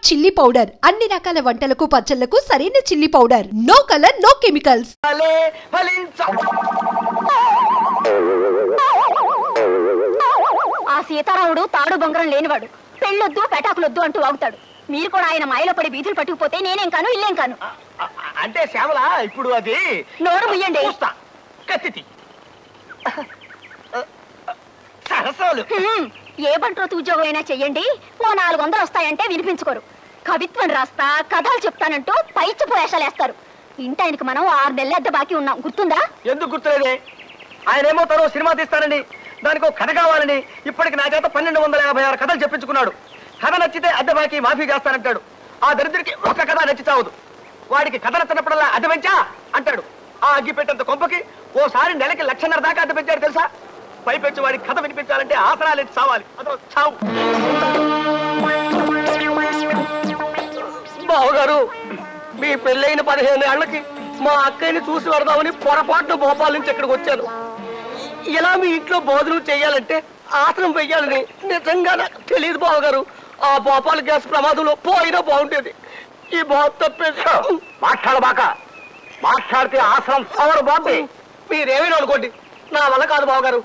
Chilli powder అన్ని రకాల వంటలకు పచ్చళ్లకు సరైన chilli powder. No colour no chemicals. ఆ సీతారాముడు తాడు బొంగరం లేనివాడు. పెళ్ళొద్దు పెటాకులొద్దు అంటూ వాగుతాడు. మీరు కూడా ఆయన మాయలో పడి బీతులు పట్టుకుపోతే నేనేం కాను ఇల్లేం కాను. అంటే శ్యామల ఇప్పుడు అది నోరు ముయ్యండి. కత్తి సరసాలు ఏ బంట్రోతు ఉద్యోగం అయినా చెయ్యండి, ఓ 400 వస్తాయంటే వినిపించుకోరు. కవిత్వం రాస్తా కథలు చెప్తానంటూ పైచ్చి వేషాలేస్తారు. ఇంటి ఆయనకి మనం 6 నెలల అద్దె బాకీ ఉన్నాం, గుర్తుందా? ఎందుకు గుర్తులేదే? ఆయన ఏమో తను సినిమా తీస్తానని, దానికి కథ కావాలని ఇప్పటికి నా చేత 1256 కథలు చెప్పించుకున్నాడు. కథ నచ్చితే అద్దె బాకీ మాఫీ చేస్తానంటాడు. ఆ దరిద్రుడికి ఒక కథ నచ్చి చావదు. వాడికి కథ నచ్చినప్పుడల్లా అద్దె పెంచా అంటాడు. ఆ అగ్గి పెట్టేంత కొంపకి ఓసారి నెలకి 1,50,000 దాకా అద్దె పెంచాడు తెలుసా? పైపెచ్చి వాడికి కథ వినిపించాలంటే ఆసనాలు ఎత్తి చావాలి. అదో చావు. బావగారు, మీ పెళ్ళైన 15 ఏళ్లకి మా అక్కయ్యని చూసి వరదామని పొరపాటున భోపాల్ నుంచి ఇక్కడికి వచ్చాను. ఇలా మీ ఇంట్లో భోజనం చేయాలంటే ఆసనం వెయ్యాలని నిజంగా నాకు తెలియదు బావగారు. ఆ భోపాల్ గ్యాస్ ప్రమాదంలో పోయినా బాగుండేది. ఈ బాబు తప్పేది. మాట్లాడబాక, మాట్లాడితే ఆసనం పవర్ బాబు. మీరేమైనా అనుకోండి, నా వల్ల కాదు బావగారు.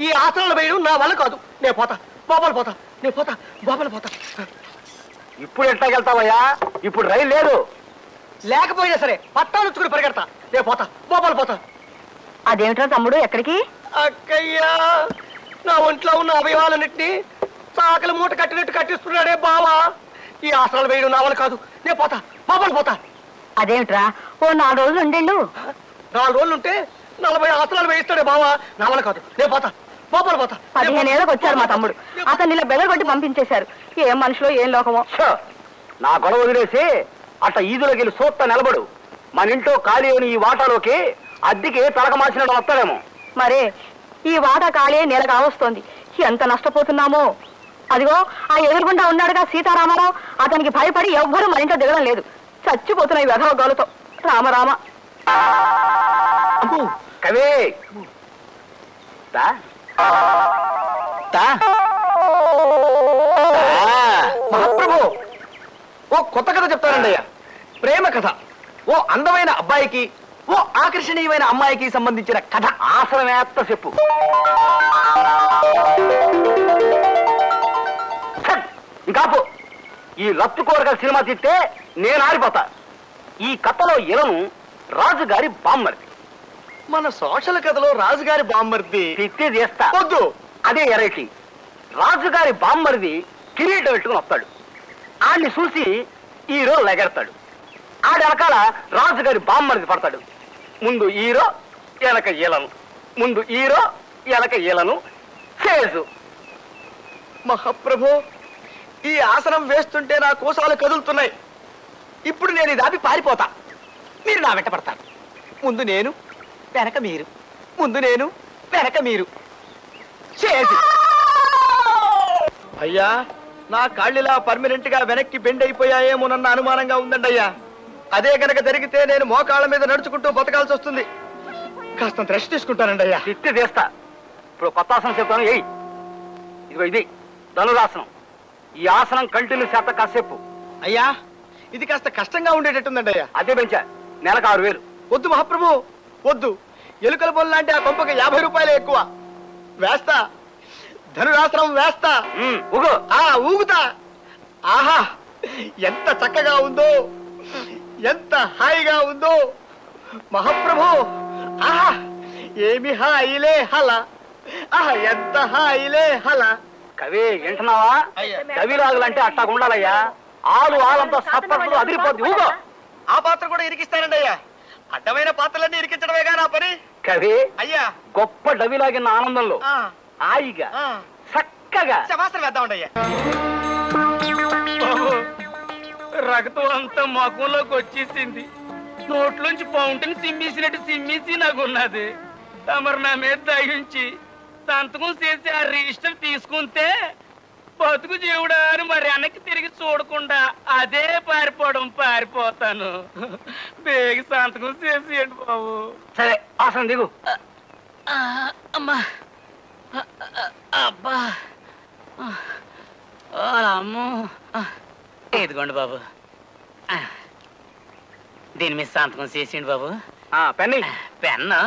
ఈ ఆసనాలు వేయడం నా వల్ల కాదు. నేను పోతా, భోపాల్ పోతా, నేను పోతా, భోపాల్ పోతా. ఇప్పుడు ఎట్లాగెళ్తావయ్యా? ఇప్పుడు రైలు లేదు. లేకపోయినా సరే పట్టాలు వచ్చుకుని పరిగెడతా. నేను పోతా, భోపాల్ పోతా. అదేమిటో తమ్ముడు, ఎక్కడికి? అక్కయ్యా, నా ఒంట్లో ఉన్న అవయవాలన్నింటినీ చాకలి మూట కట్టినట్టు కట్టిస్తున్నాడే బావా. ఈ ఆసనాలు వేయడం నా వల్ల కాదు. నేను పోతా, భోపాల్ పోతా. అదేమిట్రా, ఓ 4 రోజులు ఉండేళ్ళు. 4 రోజులు ఉంటే 40 ఆసనాలు వేయిస్తాడే బావా. నా వల్ల కాదు. నేను పోతా, భోపాల్ పోతా. 15 ఏళ్ళకి వచ్చారు మా తమ్ముడు. అతన్ని ఇలా బెదరగొట్టి పంపించేశారు. ఏం మనుషులో ఏం లోకమో. నా గొడవ వదిలేసి అట్ట ఈదులోకి వెళ్ళి సోత్త నిలబడు. మన ఇంట్లో ఖాళీ అయిన ఈ వాటాలోకి అద్దెకి తలక మార్చినట్టు వస్తాడేమో. మరే ఈ వాటా ఖాళీ నెల కావస్తోంది. ఎంత నష్టపోతున్నామో. అదిగో ఆ ఎదురుగుండా ఉన్నాడుగా సీతారామారావు, అతనికి భయపడి ఎవ్వరూ మన ఇంట్లో దిగడం లేదు. చచ్చిపోతున్నాయి వెధవ గాలుతో. రామరామ. కవే మహాప్రభు, ఓ కొత్త కథ చెప్తానండి అయ్యా. ప్రేమ కథ. ఓ అందమైన అబ్బాయికి, ఓ ఆకర్షణీయమైన అమ్మాయికి సంబంధించిన కథ. ఆసనమేత్త చెప్పు. ఇంకాపు. ఈ లత్తు కోరగల సినిమా తీస్తే నేను ఆరిపోతా. ఈ కథలో ఇలను రాజుగారి బామ్మర్ది. మన సోషల్ కథలో రాజుగారి బామ్మర్ది తిత్తి చేస్తా. వద్దు, అదే ఎరైటీ. రాజుగారి బామ్మర్ది కిరీటం పెట్టుకుని వస్తాడు. ఆడిని చూసి హీరో లెగెడతాడు. ఆడి వెనకాల రాజుగారి బామ్మర్ది పడతాడు. ముందు హీరో, ఎలక ఈలను. ముందు హీరో, ఎలక ఈలను. చేజు. మహాప్రభు, ఈ ఆసనం వేస్తుంటే నా కోసాలు కదులుతున్నాయి. ఇప్పుడు నేను ఇది ఆపి పారిపోతా. మీరు నా వెంట పడతారు. ముందు నేను, వెనక మీరు. ముందు నేను, వెనక మీరు. చేసి అయ్యా, నా కాళ్ళిలా పర్మనెంట్ గా వెనక్కి బెండ్ అయిపోయాయేమోనన్న అనుమానంగా ఉందండి అయ్యా. అదే కనుక జరిగితే నేను మోకాళ్ళ మీద నడుచుకుంటూ బతకాల్సి వస్తుంది. కాస్త రెస్ట్ తీసుకుంటానండి అయ్యా. తిట్టి చేస్తా. ఇప్పుడు కొత్త ఆసనం చెప్తాను. ఏయ్, ఇదిగో ఇది ధనురాసనం. ఈ ఆసనం కంటిన్యూ చేత కాసేపు. అయ్యా, ఇది కాస్త కష్టంగా ఉండేటట్టుందండి అయ్యా. అదే పెంచా. నెలకు 6,000. వద్దు మహాప్రభు, వద్దు. ఎలుకల బొల్ లాంటి ఆ కొంపకి 50 రూపాయలే ఎక్కువ. వేస్తా, ధనురాసనం వేస్తా. ఊగుతా. ఆహా, ఎంత చక్కగా ఉందో, ఎంత హాయిగా ఉందో మహాప్రభు. ఆహా, ఏమి హాయిలే హల. ఆహా, ఎంత హాయిలే హల. కవి వింటున్నావా? కవిరాగులంటే అట్టా ఉండాలయ్యా. ఆలంతా సత్పరులు అదిరిపోద్ది. ఊగో. ఆ పాత్ర కూడా ఇరికిస్తానండి అయ్యా. అడ్డమైన పాత్రలన్నీ ఇరికించడమేగా నా పని. కవి అయ్యా, గొప్ప డవిలాగిన ఆనందంలో హాయిగా చక్కగా శవాసనం వేద్దామండి అయ్యా. రక్తం అంతా మకంలోకి వచ్చేసింది. నోట్లోంచి ఫౌంటైన్ సిమ్మేసినట్టు సిమ్మేసి నాకున్నది. తమరు నా మీద దయించి సంతకం చేసి ఆ రిజిస్టర్ తీసుకుంటే బతుకు జీవుడా అని మరి వెనక్కి తిరిగి చూడకుండా అదే పారిపోతాను. బేగ సంతకం చేసేయండి బాబు. సరే, ఆసనం దిగు. అమ్మా, అబ్బా, అమ్మో. ఇదిగోండి బాబు, దీని మీద సంతకం చేసిండు బాబు. పెన్ని పెన్ను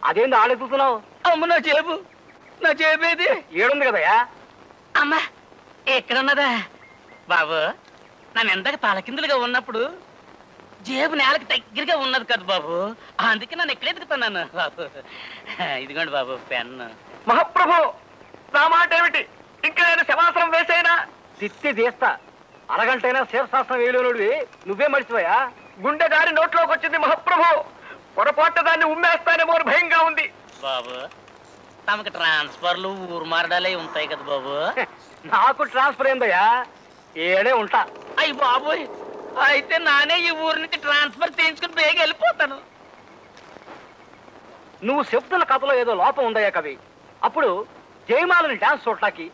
అదేంది ఆడెత్తుతున్నావు? అమ్మ నా చేపేది ఏడుంది కదయా. అమ్మా ఎక్కడున్నదా బాబు? నన్ను ఎంతగా తలకిందులుగా ఉన్నప్పుడు జేబు నేలకి దగ్గరగా ఉన్నది కదా బాబు, అందుకే నన్ను ఎక్కడ ఎదుగుతున్నాను బాబు. ఇదిగోండి బాబు పెన్ను. మహాప్రభు, నా మాట ఏమిటి? ఇంకా నేను శవాసనం వేసేనా? తిత్తి తీస్తా. అరగంటైనా శివశాస్త్రం వేయలేనుడివి నువ్వే మర్చిపోయా? గుండె గారి నోట్లోకి వచ్చింది మహాప్రభు. పొరపాటు దాన్ని ఉమ్మేస్తానేమో భయంగా ఉంది. బాబు తమకు ట్రాన్స్ఫర్లు ఊరు మారడాలే ఉంటాయి కదా బాబు. నాకు ట్రాన్స్ఫర్ ఏందయ్యా? ఏడే ఉంటా. అయ్యి బాబోయ్, అయితే నానే ఈ ఊరి నుంచి ట్రాన్స్ఫర్ చేయించుకుని బేగ వెళ్ళిపోతాను. నువ్వు చెప్తున్న కథలో ఏదో లోపం ఉందయ్యా కవి. అప్పుడు జయమాలని డాన్స్ చూడటానికి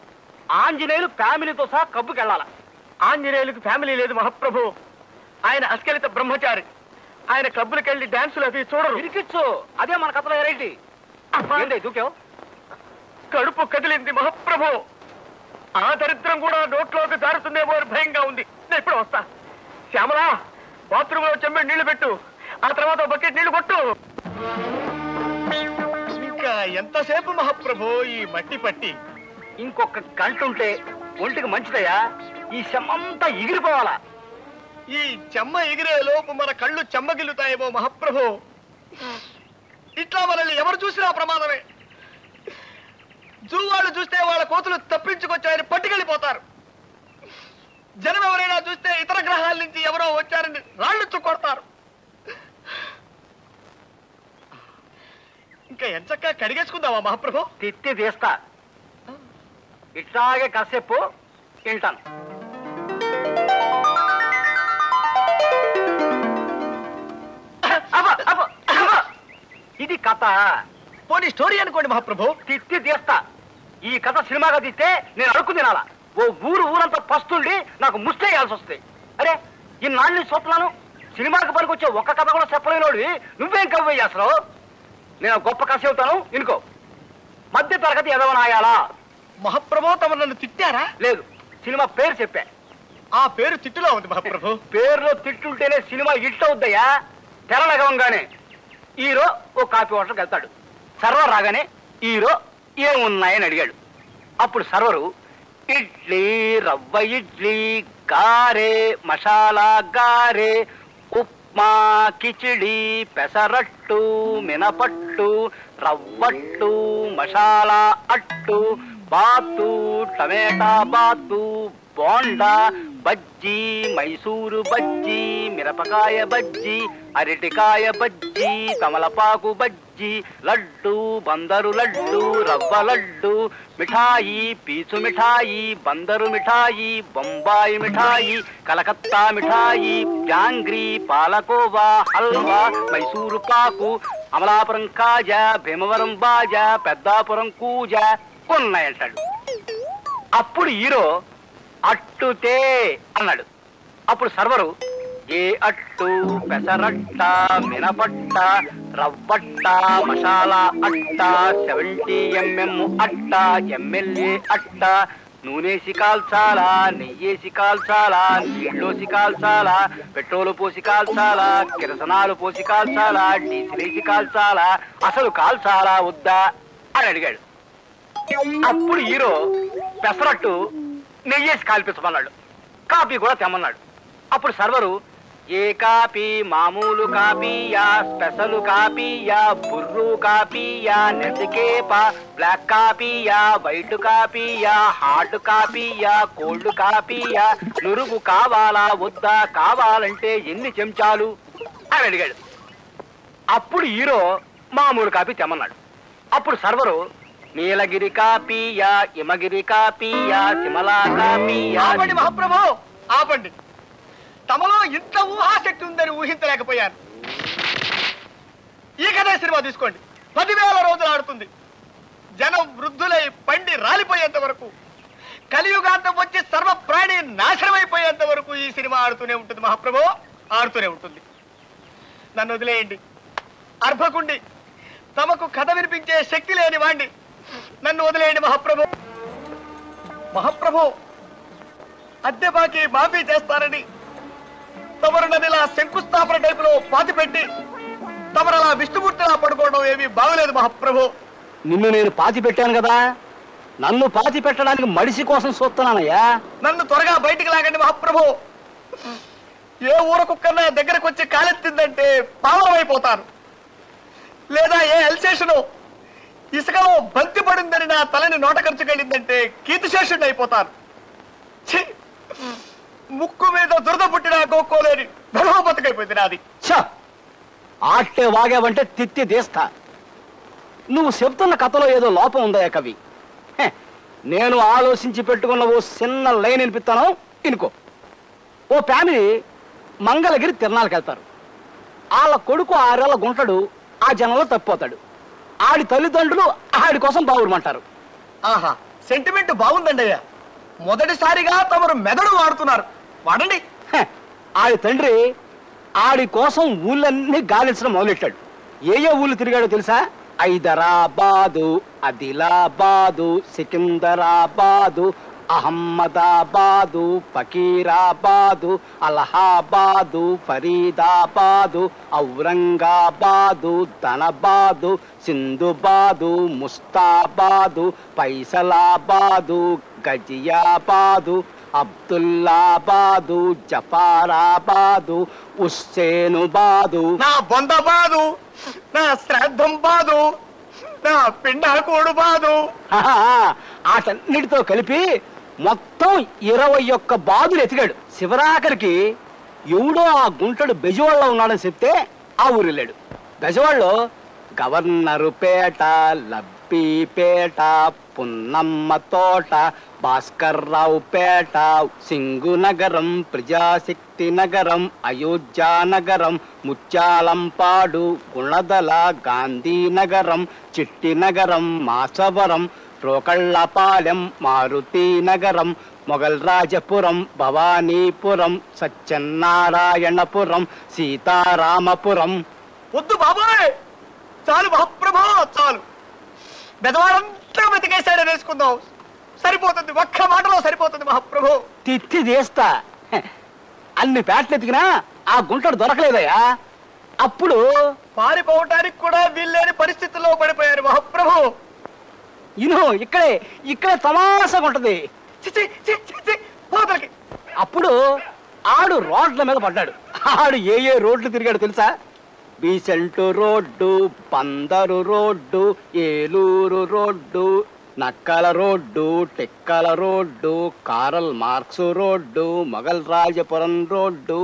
ఆంజనేయులు ఫ్యామిలీతో సహా కబ్బుకెళ్ళాల. ఆంజనేయులకు ఫ్యామిలీ లేదు మహాప్రభు. ఆయన అస్కలిత బ్రహ్మచారి. ఆయన క్లబ్బులకెళ్ళి డాన్సులు అవి చూడరు. ఇరికిచ్చు. అదే మన కథలో ఎరైటీ. దూకావు? కడుపు కదిలింది మహాప్రభు. ఆ దరిద్రం కూడా నోట్లోకి జారుతుందేమో భయంగా ఉంది. నేను ఇప్పుడు వస్తా. శ్యామలా, బాత్రూమ్ లో చెమ్మెడు నీళ్లు పెట్టు. ఆ తర్వాత బకెట్ నీళ్లు కొట్టు. ఇంకా ఎంతసేపు మహాప్రభు ఈ మట్టి పట్టి? ఇంకొక గంట ఉంటే ఒంటికి మంచిదయ్యా. ఈ చెమ్మంతా ఎగిరిపోవాలా. ఈ చెమ్మ ఎగిరే లోపు మన కళ్ళు చెమ్మగిల్లుతాయేమో మహాప్రభు. ఇట్లా మనల్ని ఎవరు చూసినా ప్రమాదమే. జూ వాళ్ళు చూస్తే వాళ్ళ కోతులు తప్పించుకొచ్చాయని పట్టుకెళ్ళిపోతారు. జనం ఎవరైనా చూస్తే ఇతర గ్రహాల నుంచి ఎవరో వచ్చారని రాళ్ళు చుక్కొడతారు. ఇంకా ఎంచక్కా కడిగేసుకుందామా మహాప్రభు? తిత్తి తీస్తా. ఇట్లాగే కాసేపు తింటాను. ఇది కథ. పోనీ స్టోరీ అనుకోండి మహాప్రభు. తిత్తి తీస్తా. ఈ కథ సినిమాగా తీస్తే నేను అడుక్కు తినాలా? ఓ ఊరంతా పస్తుండి నాకు ముష్టేయాల్సి వస్తాయి. అరే ఇన్నాళ్ళు చూస్తున్నాను, సినిమాకి పనికొచ్చే ఒక్క కథ కూడా చెప్పలేనోడి నువ్వేం కవ్వే చేస్తావు? నేను గొప్ప కథ చెబుతాను ఇనుకో. మధ్య తరగతి ఎదవనాయాలా? మహాప్రభు తమ నన్ను తిట్టారా? లేదు, సినిమా పేరు చెప్పా. ఆ పేరు తిట్టులో ఉంది మహాప్రభు. పేరులో తిట్టుంటేనే సినిమా హిట్ అవుద్దయ్యా. తెరలగవంగానే హీరో ఓ కాఫీ హోటల్కి వెళ్తాడు. సర్వర్ రాగానే హీరో ఏమున్నాయని అడిగాడు. అప్పుడు సర్వరు ఇడ్లీ, రవ్వ ఇడ్లీ, గారే, మసాలా గారే, ఉప్మా, కిచిడి, పెసరట్టు, మినపట్టు, రవ్వట్టు, మసాలా అట్టు, బాతు, టమేటా బాతు, బోండా, బజ్జీ, మైసూరు బజ్జీ, మిరపకాయ బజ్జీ, అరటికాయ బజ్జీ, తమలపాకు బజ్జీ, లడ్డు, బందరు లడ్డు, రవ్వ లడ్డు, మిఠాయి, పీచు మిఠాయి, బందరు మిఠాయి, బొంబాయి మిఠాయి, కలకత్తా మిఠాయి, జాంగ్రీ, పాలకోవా, హల్వా, మైసూరు పాకు, అమలాపురం కాజా, భీమవరం బాజా, పెద్దాపురం కూజా ఉన్నాయంటాడు. అప్పుడు హీరో అట్టుతే అన్నాడు. అప్పుడు సర్వరు ఏ అట్టు, పెసరట్ట, మినపట్ట, రవ్వట్ట, మసాలా అట్ట, 70 mm అట్ట, ఎమ్మెల్యే అట్ట, నూనెసి కాల్చాలా, నెయ్యేసి కాల్చాలా, నీళ్ళోసి కాల్చాలా, పెట్రోలు పోసి కాల్చాలా, కిరసనాలు పోసి కాల్చాలా, డీజిలేసి కాల్చాలా, అసలు కాల్చాలా వద్దా అని అడిగాడు. అప్పుడు హీరో పెసరట్టు నెయ్యేసి కాల్పించమన్నాడు. కాపీ కూడా తెమ్మన్నాడు. అప్పుడు సర్వరు ఏ కాపీ, మామూలు కాపీయా, స్పెషల్ కాపీయా, బుర్రు కాపీయా, నెసికేపా, బ్లాక్ కాపీయా, వైట్ కాపీయా, హాట్ కాపీయా, కోల్డ్ కాపీయా, నురుగు కావాలా వద్దా, కావాలంటే ఎన్ని చెంచాలు అని అడిగాడు. అప్పుడు హీరో మామూలు కాపీ తెమ్మన్నాడు. అప్పుడు సర్వరు నీలగిరి కాపీయా, హిమగిరి కాపీయా, సిమలా కాపీయా. ఆపండి మహాప్రభు, ఆపండి. తమలో ఇంత ఊహాశక్తి ఉందని ఊహించలేకపోయాను. ఈ కథ సినిమా తీసుకోండి, 10,000 రోజులు ఆడుతుంది. జనం వృద్ధులై పండి రాలిపోయేంత వరకు, కలియుగాంతం వచ్చి సర్వ ప్రాణి నాశనమైపోయేంత వరకు ఈ సినిమా ఆడుతూనే ఉంటుంది మహాప్రభు, ఆడుతూనే ఉంటుంది. నన్ను వదిలేయండి. అర్భకుండి, తమకు కథ వినిపించే శక్తి లేని వాణ్ణి, నన్ను వదిలేయండి మహాప్రభు. మహాప్రభు, అద్దె బాకీ మాఫీ చేస్తారని తమరు నన్ను ఇలా శంకుస్థాపన టైపులో పాతి పెట్టి తమరలా విష్ణుమూర్తిలా పడుకోవడం ఏమీ బాగలేదు మహాప్రభు. నిన్ను నేను పాతి పెట్టాను కదా, నన్ను పాతి పెట్టడానికి మడిసి కోసం చూస్తున్నానయ్యా. నన్ను త్వరగా బయటికి లాగండి మహాప్రభు. ఏ ఊర కుక్కన్నా దగ్గరకు వచ్చి కాలెత్తిందంటే పావనమైపోతాను. లేదా ఏ ఎల్సేషను ఇసుకలో బంతి పడిందని నా తలని నోట ఖర్చుకెళ్ళిందంటే కీర్తిశేషుడిని అయిపోతాను. ముక్కు మీద దురద పుట్టినా గోక్కోలేని ధర్మ బతుకైపోయింది నాది. ఆట్టే వాగావంటే తిత్తి తీస్తా. నువ్వు చెప్తున్న కథలో ఏదో లోపం ఉందయ్యా కవి. నేను ఆలోచించి పెట్టుకున్న ఓ చిన్న లైన్ వినిపిస్తాను, ఇనుకో. ఓ ఫ్యామిలీ మంగళగిరి తిరణాలకు వెళ్తారు. వాళ్ళ కొడుకు 6 ఏళ్ల గుంటడు ఆ జనంలో తప్పిపోతాడు. ఆడి తల్లిదండ్రులు ఆడి కోసం బావురమంటారు. ఆహా, సెంటిమెంట్ బాగుందండి అయ్యా. మొదటిసారిగా తమరు మెదడు వాడుతున్నారు, వాడండి. ఆడి తండ్రి ఆడి కోసం ఊళ్ళన్నీ గాలించడం మొదలెట్టాడు. ఏ ఊళ్ళు తిరిగాడో తెలుసా? హైదరాబాదు, ఆదిలాబాదు, సికింద్రాబాదు, అహ్మదాబాదు, ఫకీరాబాదు, అలహాబాదు, ఫరీదాబాదు, ఔరంగాబాదు, ధనబాదు, సింధుబాదు, ముస్తాబాదు, పైసలాబాదు, గజియాబాదు, అబ్దుల్లాబాదు, జఫారాబాదు, హుస్సేనుబాదు. నా బొందబాదు, నా శ్రాద్ధం బాదు, నా పిండాకోడు బాదు. ఆటన్నిటితో కలిపి మొత్తం 21 బాదులు ఎతికాడు. శివరాఖరికి ఎవడో ఆ గుంటడు బెజవాడలో ఉన్నాడని చెప్తే ఆ ఊరు వెళ్ళాడు. బెజవాడలో గవర్నరు పేట, లబ్బీపేట, పున్నమ్మ తోట, భాస్కర్రావు పేట, సింగు నగరం, ప్రజాశక్తి నగరం, అయోధ్యా నగరం, ముత్యాలంపాడు, గుణదల, గాంధీనగరం, చిట్టి నగరం, మాచవరం, రోకళ్ళపాలెం, మారుతి నగరం, మొగల్ రాజపురం, భవానీపురం, సత్యనారాయణపురం, సీతారామపురం. వద్దు బాబాయ్, చాలు మహాప్రభా, చాలు. బెదవాడంతా వెతికేశాడని వేసుకుందాం, సరిపోతుంది. ఒక్క మాటలో సరిపోతుంది మహాప్రభు. తిత్తి తీస్తా. అన్ని పేటలు ఎతికినా ఆ గుంటడు దొరకలేదయ్యా. అప్పుడు పారిపోవటానికి కూడా వీల్లేని పరిస్థితుల్లో పడిపోయారు మహాప్రభు. ఇక్కడే తమాషగా ఉంటది. అప్పుడు ఆడు రోడ్ల మీద పడ్డాడు. ఆడు ఏ రోడ్లు తిరిగాడు తెలుసా? Besant road, Bandar road, Eluru road, Nakkala road, Tekkala road, Karl Marx road, Mogal Rajapuram road,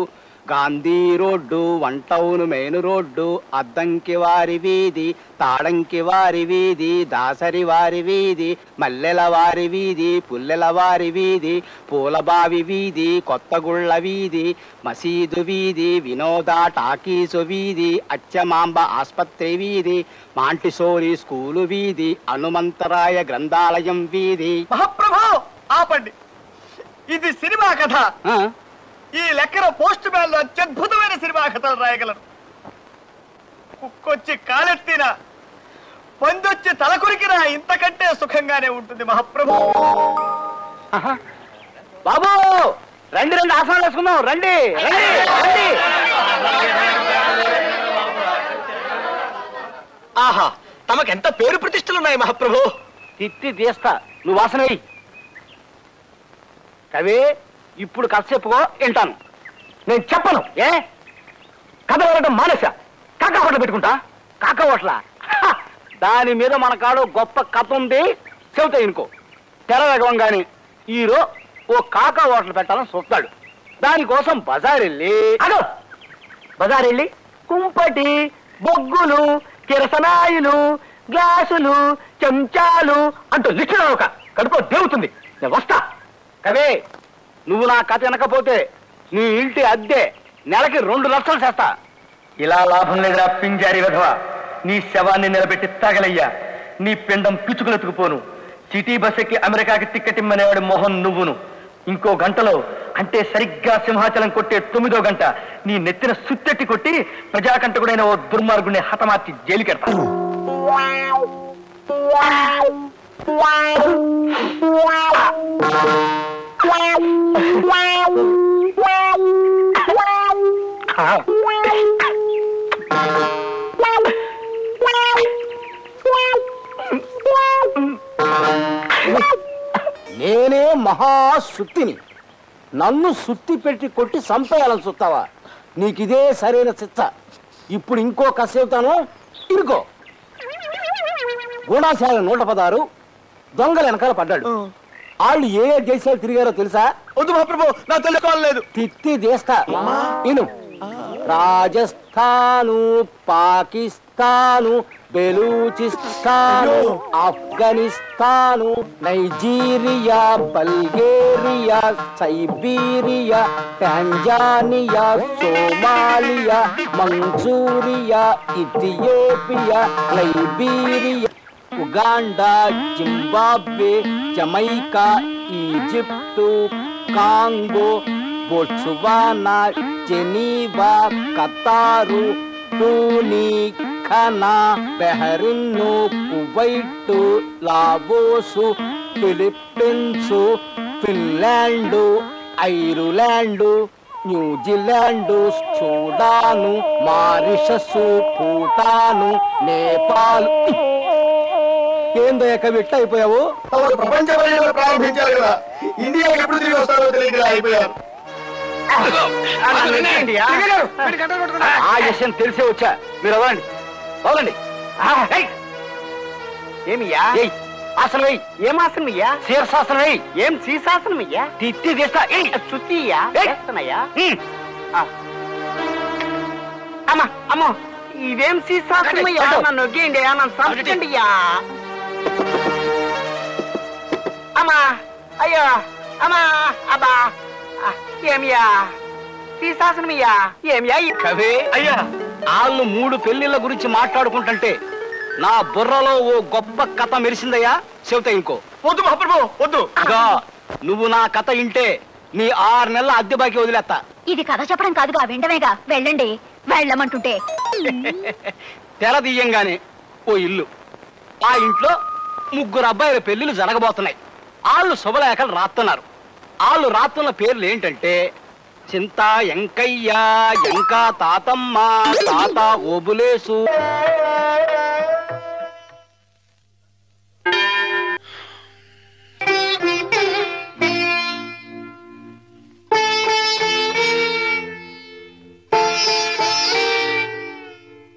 Gandhi road, one town main road, Addanki వారి వీధి, తాడంకి వారి వీధి, దాసరి వారి వీధి, మల్లెల వారి వీధి, పుల్లెల వారి వీధి, పూలబావి వీధి, కొత్తగుళ్ళ వీధి, మసీదు వీధి, వినోద టాకీసు వీధి, అచ్చమాంబ ఆస్పత్రి వీధి, మాంటిసోరి స్కూలు వీధి, హనుమంతరాయ గ్రంథాలయం వీధి. మహాప్రభు ఆపండి, ఇది సినిమా కథ. ఈ లెక్కన పోస్ట్ మ్యాన్ లో అత్యద్భుతమైన సినిమా కథలు రాయగలరు. కుక్కొచ్చి కాలెత్తినా, పందొచ్చి తలకొరికినా ఇంతకంటే సుఖంగానే ఉంటుంది మహాప్రభు. బాబు రండి, ఆసనాలు వేసుకుందాం, రండి రండి రండి. ఆహా, తమకెంత పేరు ప్రతిష్టలున్నాయి మహాప్రభు. తిత్తి తీస్తా, నువ్వు వాసన వెయ్యి. కవి ఇప్పుడు కథ చెప్పుకో, వింటాను. నేను చెప్పను. ఏ కథ వెళ్ళడం మానేసా? కాకా హోటల్ పెట్టుకుంటా? కాకా హోటల? దాని మీద మన కాడు గొప్ప కథ ఉంది, చెబుతా ఇనుకో. తెర రగం గాని హీరో ఓ కాకా హోటల్ పెట్టాలని చూస్తాడు. దానికోసం బజారెళ్ళి కుంపటి, బొగ్గులు, కిరసనాయిలు, గ్లాసులు, చెంచాలు అంటూ లిస్ట్ ఒక కడుపు దేవుతుంది. నేను వస్తా. కవే నువ్వు నా కథ వినకపోతే నీ ఇంటి అద్దె నెలకి 2 లక్షలు చేస్తా. ఇలా లాభం లేదురా పింజారి విధవ. నీ శవాన్ని నిలబెట్టి తగలయ్యా. నీ పిండం పిచ్చుకులెత్తుకుపోను. సిటీ బస్ ఎక్కి అమెరికాకి టిక్కెట్ ఇమ్మనేవాడు మోహన్ నువ్వును. ఇంకో గంటలో, అంటే సరిగ్గా సింహాచలం కొట్టే 9వ గంట నీ నెత్తిన సుత్తెట్టి కొట్టి ప్రజాకంటకుడైన ఓ దుర్మార్గుని హతమార్చి జైలుకెడతా. నేనే మహాసుత్తిని, నన్ను సుత్తి పెట్టి కొట్టి చంపేయాలని చూస్తావా? నీకిదే సరైన శిక్ష. ఇప్పుడు ఇంకో కసి చెబుతాను, ఇరుకో. గూఢాశాల 116 దొంగల వెనకాల పడ్డాడు. వాళ్ళు ఏ దేశాలు తిరిగారో తెలుసా? వద్దు మహాప్రభు, నా తెలుసుకోలేదు. తిత్తి దేశా ఇను. Rajasthan, Pakistan, Baluchistan, Afghanistan, Nigeria, Bulgaria, Siberia, Tanzania, Somalia, Manchuria, Ethiopia, Liberia, Uganda, Zimbabwe, Jamaica, Egypt, Congo, Botswana, Geneva, Qatar, టూనీ, Ghana, Bahrain, Kuwait, Laos, Philippines, Finland, Ireland, New Zealand, Sudan, Mauritius, Bhutan, Nepal. ఏందో కవి ఎట్లా అయిపోయావు? ప్రపంచ పర్యటన ప్రారంభించారు కదా, ఇండియాకి ఎప్పుడు తిరిగి వస్తారో తెలియక అయిపోయారు. ఆ విషయం తెలిసే వచ్చా. మీరు వదలండి, వదలండి. ఏమియ్యా ఆసనం వెయ్యి. ఏం ఆసనం అయ్యా? శీర్షాసనం వెయ్యి. ఏం శీర్షాసనం అయ్యా? తిత్తి తీస్తా. చుట్టియ్యా చేస్తానయ్యా. అమ్మా అమ్మో, ఇదేం శీర్షాసనం అయ్యా? నన్ను నొగ్గేయండి, నన్ను సంపండి అయ్యా. అమ్మా, అయ్యో, అమ్మా, అబ్బా, ఏమియా శీర్షాసనమయ్యా? ఏమియా కవి? అయ్యా, వాళ్ళు 3 పెళ్లిళ్ళ గురించి మాట్లాడుకుంటుంటే నా బుర్రలో ఓ గొప్ప కథ మెరిసిందయ్యా. చెబుతా ఇంకో. వద్దు మహాప్రభు, వద్దు. నువ్వు నా కథ ఇంటే నీ 6 నెలల అద్దె బాకీ వదిలేస్తా. ఇది కథ చెప్పడం కాదుగా, విండమేగా. వెళ్ళండి, వెళ్ళమంటుంటే. తెర తీయంగానే ఓ ఇల్లు. ఆ ఇంట్లో 3 అబ్బాయిల పెళ్లిళ్ళు జరగబోతున్నాయి. వాళ్ళు శుభలేఖలు రాస్తున్నారు. వాళ్ళు రాస్తున్న పేర్లు ఏంటంటే చింత, ఎంకయ్య, ఎంకా తాతమ్మ, తాత ఓబులేసు,